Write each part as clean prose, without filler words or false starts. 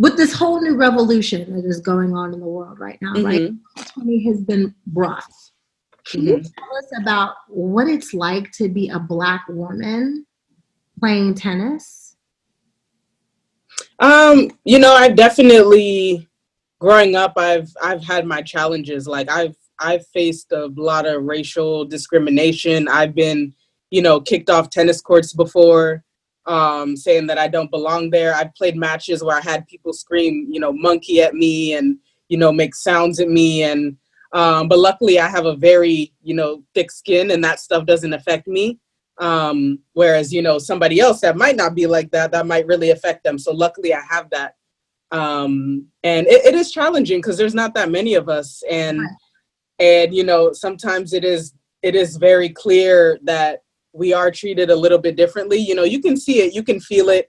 with this whole new revolution that is going on in the world right now, right? Mm-hmm. 2020 has been rough. Can you Mm-hmm. tell us about what it's like to be a Black woman playing tennis? I've definitely growing up, I've had my challenges. Like I've faced a lot of racial discrimination. I've been, kicked off tennis courts before, saying that I don't belong there. I've played matches where I had people scream, monkey at me and, make sounds at me. And but luckily I have a very, thick skin and that stuff doesn't affect me. Whereas, somebody else that might not be like that, that might really affect them. So luckily I have that. And it is challenging because there's not that many of us, and sometimes it is very clear that we are treated a little bit differently. You can see it, you can feel it,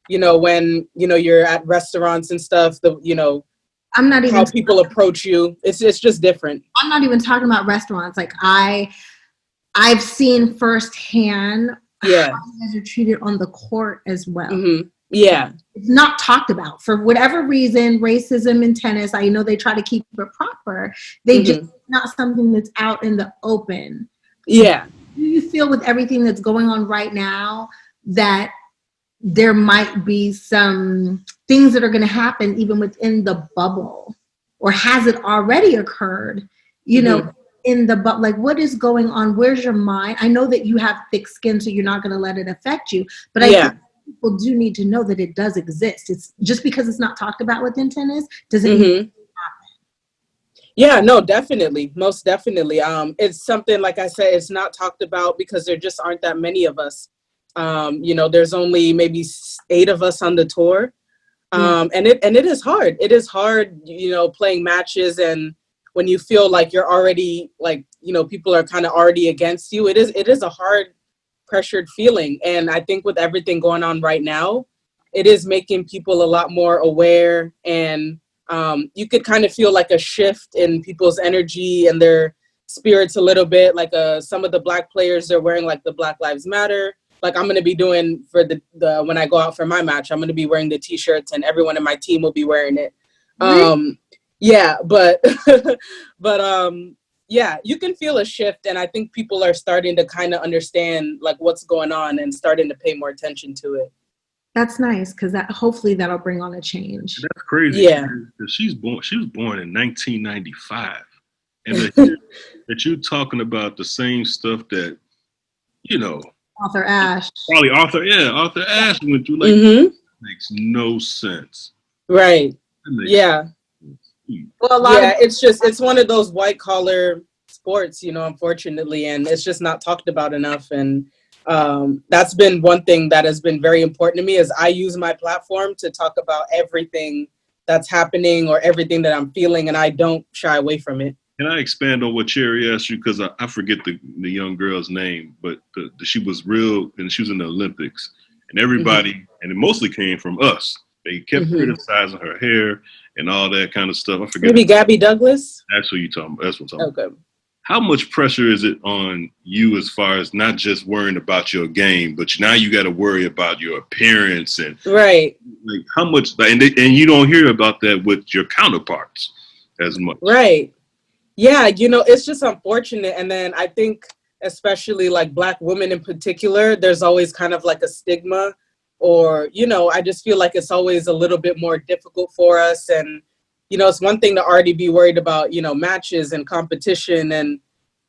when you're at restaurants and stuff, I'm not even how people approach you, it's just different. I'm not even talking about restaurants. Like I've seen firsthand how you Yeah. guys are treated on the court as well. Mm-hmm. Yeah. It's not talked about for whatever reason. Racism in tennis, I know they try to keep it proper. They Mm-hmm. just not something that's out in the open. Yeah. Do you feel with everything that's going on right now that there might be some things that are going to happen even within the bubble, or has it already occurred? Mm-hmm. In the bubble, like what is going on? Where's your mind? I know that you have thick skin, so you're not going to let it affect you. But I Yeah. think people do need to know that it does exist. It's just because it's not talked about within tennis doesn't mean. Mm-hmm. Yeah, no, definitely. Most definitely. It's something, like I said, it's not talked about because there just aren't that many of us. There's only maybe 8 of us on the tour. And it is hard. It is hard, playing matches, and when you feel like you're already like, people are kind of already against you. It is a hard, pressured feeling. And I think with everything going on right now, it is making people a lot more aware, and you could kind of feel like a shift in people's energy and their spirits a little bit. Like some of the Black players, they're wearing like the Black Lives Matter. Like I'm going to be doing for the when I go out for my match, I'm going to be wearing the t-shirts and everyone in my team will be wearing it. Yeah, but yeah, you can feel a shift, and I think people are starting to kind of understand like what's going on and starting to pay more attention to it. That's nice because that hopefully that'll bring on a change. That's crazy. Yeah. She was born in 1995, and that you're talking about the same stuff that you know Author Ashe. probably Arthur Ashe went through. Like Mm-hmm. makes no sense. Right. Yeah. Well, Yeah, it's one of those white collar sports, unfortunately, and it's just not talked about enough. And that's been one thing that has been very important to me, is I use my platform to talk about everything that's happening or everything that I'm feeling, and I don't shy away from it. Can I expand on what Cherry asked you? Because I forget the young girl's name, but she was real, and she was in the Olympics, and everybody, and it mostly came from us. They kept criticizing her hair and all that kind of stuff. I forget. Maybe Gabby Douglas? That's what you're talking about. That's what I'm talking about. Okay. How much pressure is it on you as far as not just worrying about your game, but now you got to worry about your appearance and right, like how much, and you don't hear about that with your counterparts as much. Right. Yeah, it's just unfortunate. And then I think especially like Black women in particular, there's always kind of like a stigma, or, I just feel like it's always a little bit more difficult for us. And, it's one thing to already be worried about, matches and competition, and,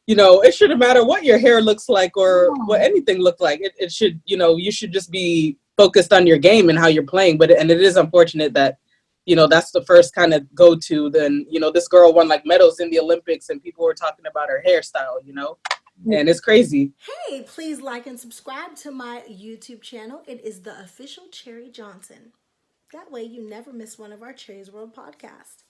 it shouldn't matter what your hair looks like or what anything looked like. It should, you should just be focused on your game and how you're playing. But it is unfortunate that, that's the first kind of go-to. Then, this girl won like medals in the Olympics and people were talking about her hairstyle, and it's crazy. Hey, please like and subscribe to my YouTube channel. It is the official Cherry Johnson. That way you never miss one of our Cherry's World podcasts.